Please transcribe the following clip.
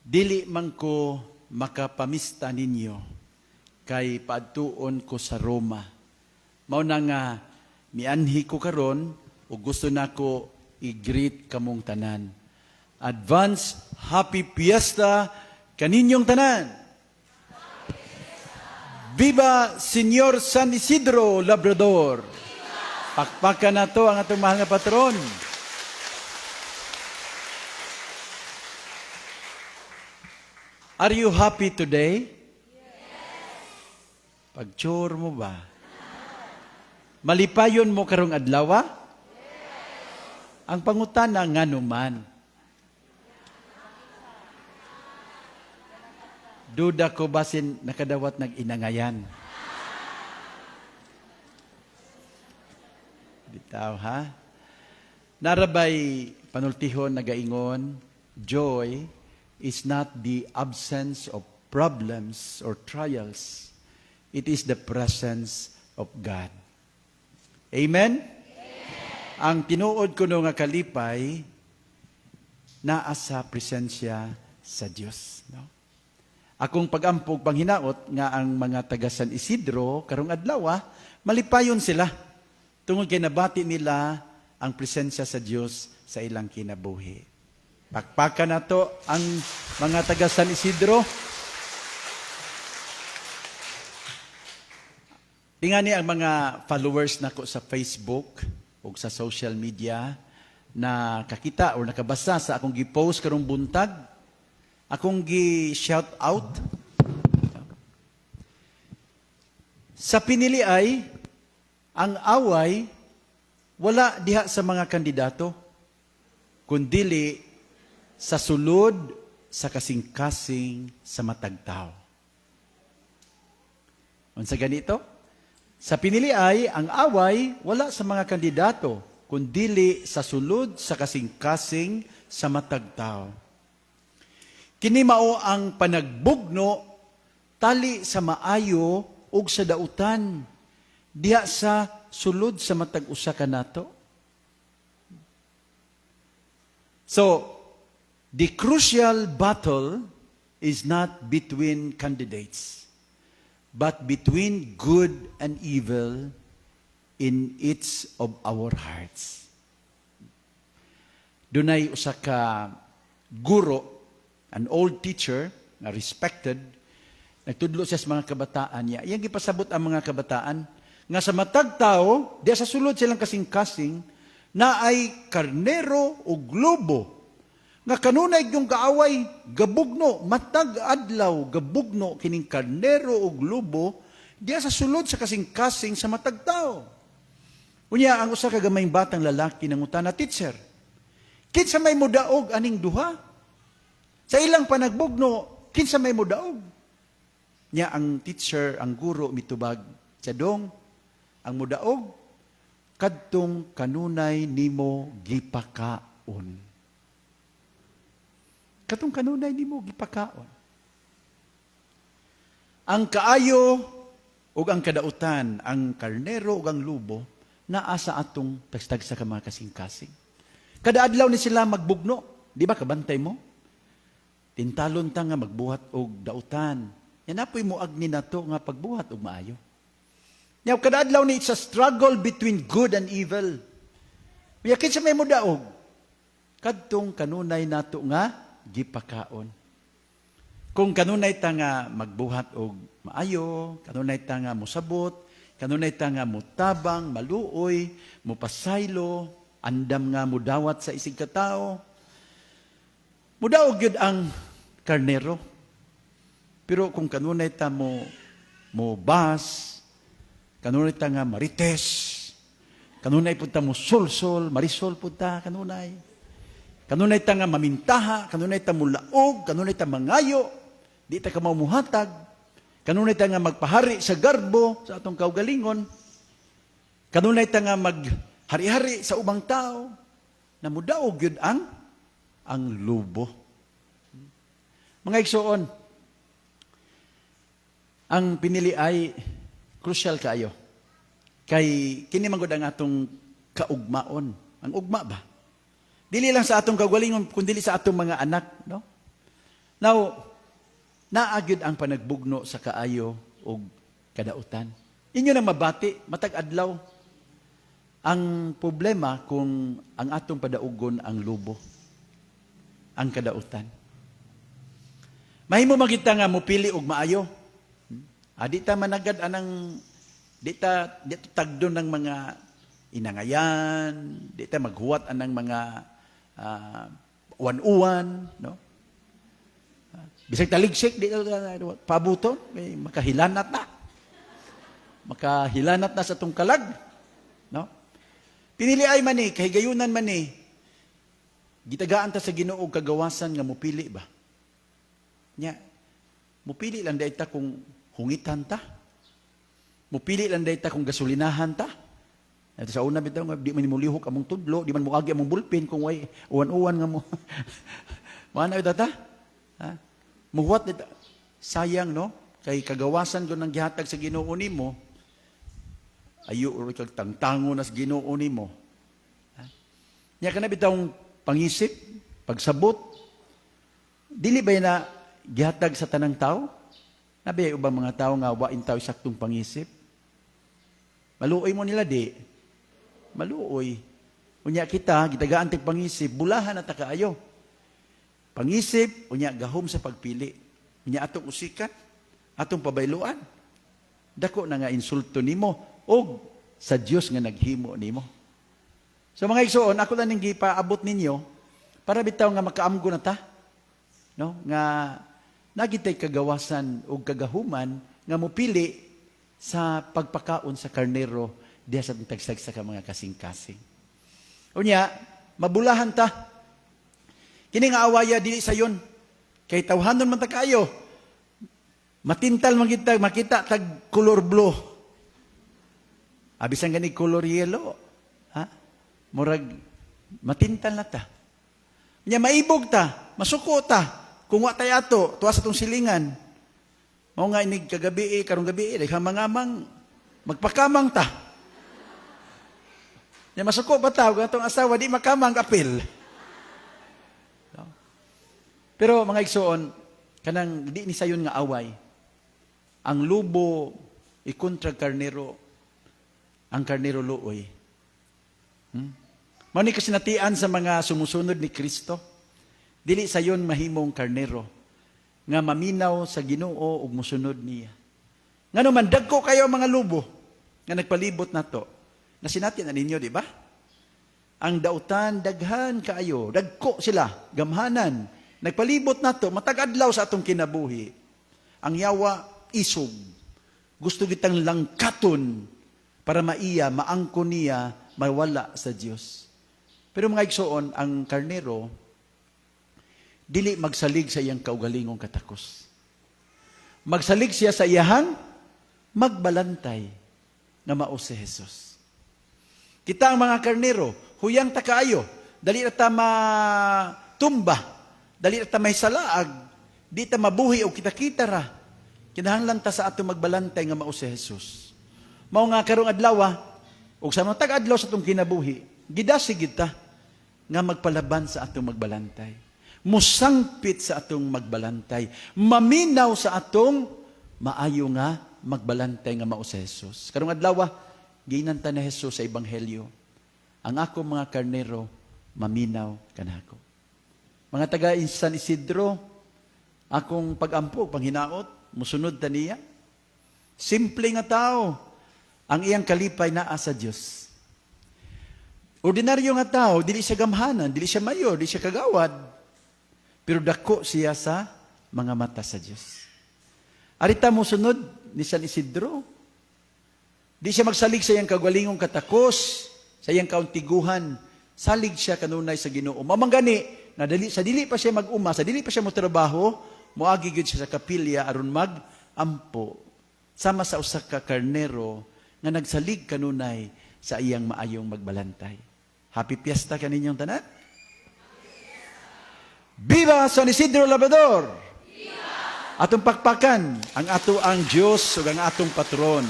Dili man ko makapamista ninyo kay paadtuon ko sa Roma. Mao na nga mianhi ko karon ug gusto nako i-greet kamong tanan. Advance Happy Fiesta kaninyong tanan. Viva Señor San Isidro Labrador. Pakpakan na to ang atong mahal nga patron. Are you happy today? Yes. Pag-chore mo ba? Malipayon mo karong adlaw? Yes. Ang pangutana nga naman. Duda ko basin nakadawat nag-inangayan. Bitaw ha? Narabay panultihon nagaingon, joy is not the absence of problems or trials. It is the presence of God. Amen? Amen. Ang tinuod ko nga kalipay, naa sa presensya sa Diyos. No? Akong pag-ampog panghinaot nga ang mga taga San Isidro, karong adlaw, malipayon sila. Tungod kay nabati nila ang presensya sa Diyos sa ilang kinabuhi. Pakpakan na to ang mga taga San Isidro. Tingani ang mga followers nako sa Facebook o sa social media na kakita o nakabasa sa akong gi-post karong buntag. Akong gi-shout out. Sa piniliay, ang away wala diha sa mga kandidato, kundili sa sulod sa kasing-kasing sa matag tao. Unsa ganito? Sa piniliay, ang away wala sa mga kandidato, kundili sa sulod sa kasing-kasing sa matag tao. Kini mao ang panagbugno tali sa maayo ug sa dautan diha sa sulod sa matag usa kanato. So, the crucial battle is not between candidates, but between good and evil in each of our hearts. Dunay usa ka guro, an old teacher, na respected, nagtudlo siya sa mga kabataan niya. Iyang gipasabot ang mga kabataan nga sa matag tao, diya sa sulod silang kasing-kasing, na ay karnero o globo nga kanunay yung kaaway, gabugno, matag adlaw, gabugno, kining karnero o globo, diya sa sulod sa kasing-kasing sa matag tao. Unya, ang usa ka gamayng batang lalaki nangutana, teacher, kinsa may mudaog aning duha? Sa ilang panagbugno, kinsa may mudaog? Nya, ang teacher, ang guro, mitubag, tiyadong, ang mudaog, kadtong kanunay nimo gipakaon. Katong kanunay nimo gipakaon. Ang kaayo ug ang kadautan, ang karnero ug ang lubo, naa sa atong tagstag sa mga kasing-kasing. Kada adlaw ni sila magbugno, di ba kabantay mo? Tintalon ta nga magbuhat og dautan. Yan apoy mo agni nato nga pagbuhat og maayo. Now, kada adlaw ni it's a struggle between good and evil. Yakin sa may mudaog. Kadtong kanunay nato nga gipakaon. Kung kanunay ta nga magbuhat og maayo, kanunay ta nga musabot, kanunay ta nga mutabang, maluoy, mupasaylo, andam nga mudawat sa isig ka tao. Mudaog yun ang karnero. Pero kung kanunay ta mo bas, kanunay ta nga marites, kanunay punta mo sol-sol, marisol punta, kanunay. Kanunay ta nga mamintaha, kanunay ta mo laog, kanunay ta mangayo, di ta ka mamuhatag, kanunay ta nga magpahari sa garbo, sa atong kaugalingon, kanunay ta nga maghari-hari sa ubang tao, na mudaog yun ang lubo. Mga igsoon, ang pinili ay crucial kayo. Kay kini man gud ang atong kaugmaon. Ang ugma ba? Dili lang sa atong kagalingon, kundi sa atong mga anak, no? Now, naagyod ang panagbugno sa kaayo o kadautan. Inyo na mabati, matag adlaw. Ang problema kung ang atong padaugon ang lubo, ang kadautan. Mahimo magita nga mupili og maayo. Di ta managad anang di ta tagdo ng mga inangayan, di ta maghuwat anang mga uwan-uwan, no? Bisag taligsik, di ta pabuton, makahilanat na. Makahilanat na sa tong kalag, no? Pinili ay man ni, kahigayunan man ni, gitagaan ta sa Ginoo og kagawasan nga mupili ba? Nya, mupili lang dahi ta kung hungitan ta. Mupili lang dahi ta kung gasolinahan ta. At sa una bitaw nga di man mo lihok among tudlo, di man mo agi among bulpin kung way uwan-uwan nga mo. Maana ita ta? Ha? Muhuwat dita. Sayang no? Kay kagawasan ko ng gihatag sa Ginoo nimo. Ayo uri kag tangtango nas Ginoo nimo. Ha? Nya kana bitawng pangisip, pagsabot, dili ba na gihatag sa tanang tao? Nabiyay ubang mga tao nga wain tao saktong pangisip. Maluoy mo nila di. Maluoy. Unya kita, gitagaan tig pangisip, bulahan na ta kaayo. Pangisip, unya gahom sa pagpili. Unya atong usikan, atong pabayloan. Dako na nga insulto nimo og sa Dios nga naghimo nimo. So mga igsoon, ako lang ning gipaabot ninyo para bitaw nga makaamgo na ta. No? Nga nagitay kagawasan o kagahuman nga mupili sa pagpakaon sa karnero diya sa tagsag sa mga kasing-kasing. Unya, mabulahan ta. Kini nga awaya dili sayon. Kay tawhanon man ta kayo. Matintal man kita, makita tag color blue. Abisan gani color yellow. Ha? Murag matintal na ta. Unya maibog ta, masuko ta. Kung wa tayo ato, tuwa sa itong silingan, mao nga inig kagabi, karong gabi, mangamang, magpakamang ta. Yan masuko ba tao, itong asawa, di makamang kapil. No? Pero mga igsoon, kanang di ni sayon nga away, ang lubo, ikontra karnero, ang karnero luoy. Mao ni kasinatian sa mga sumusunod ni Kristo. Dili sayon mahimong karnero nga maminaw sa Ginoo ug mosunod niya. Ngano man dagko kayo mga lubo nga nagpalibot nato. Nasinati na ninyo, di ba? Ang dautan daghan kaayo, dagko sila, gamhanan. Nagpalibot nato matag-adlaw sa atong kinabuhi. Ang yawa isog. Gusto kitang langkaton para maiya, maangko niya, mawala sa Dios. Pero mga igsoon, ang karnero dili magsalig sa iyang kaugalingong katakos. Magsalig siya sa iyahang magbalantay nga mao si Jesus. Kita ang mga karnero, huyang ta kaayo, dali na ta matumba, dali na ta may salaag, di ta mabuhi o kita-kita ra. Kinahanglan ta sa ato magbalantay nga mao si Jesus. Mao nga karong adlaw, ug sa mga tag-adlaw sa atong kinabuhi, gidasigid ta nga magpalaban sa atong magbalantay. Musangpit sa atong magbalantay. Maminaw sa atong maayo nga magbalantay nga mao si Jesus. Karong adlaw, ginanta na Jesus sa Ebanghelyo. Ang ako mga karnero, maminaw kanako. Mga taga San Isidro, akong pag-ampo, panghinaot, musunod ta niya. Simple nga tao, ang iyang kalipay naa sa Dios. Ordinaryo nga tao, dili siya gamhanan, dili siya mayor, dili siya kagawad. Pero dako siya sa mga mata sa Diyos. Arita mo sunod ni San Isidro. Di siya magsalig sa iyang kagwalingong katakos, sa iyang kauntiguhan. Salig siya kanunay sa Ginoo. Mamanggani, na sa dili pa siya mag-uma, sa dili pa siya motrabaho, moagi gyud siya sa kapilya aron mag-ampo. Sama sa usa ka karnero nga nagsalig kanunay sa iyang maayong magbalantay. Happy Fiesta kaninyong tanan. Viva San Isidro Labrador! Viva! Atong pakpakan ang ato ang Diyos ug ang atong patron.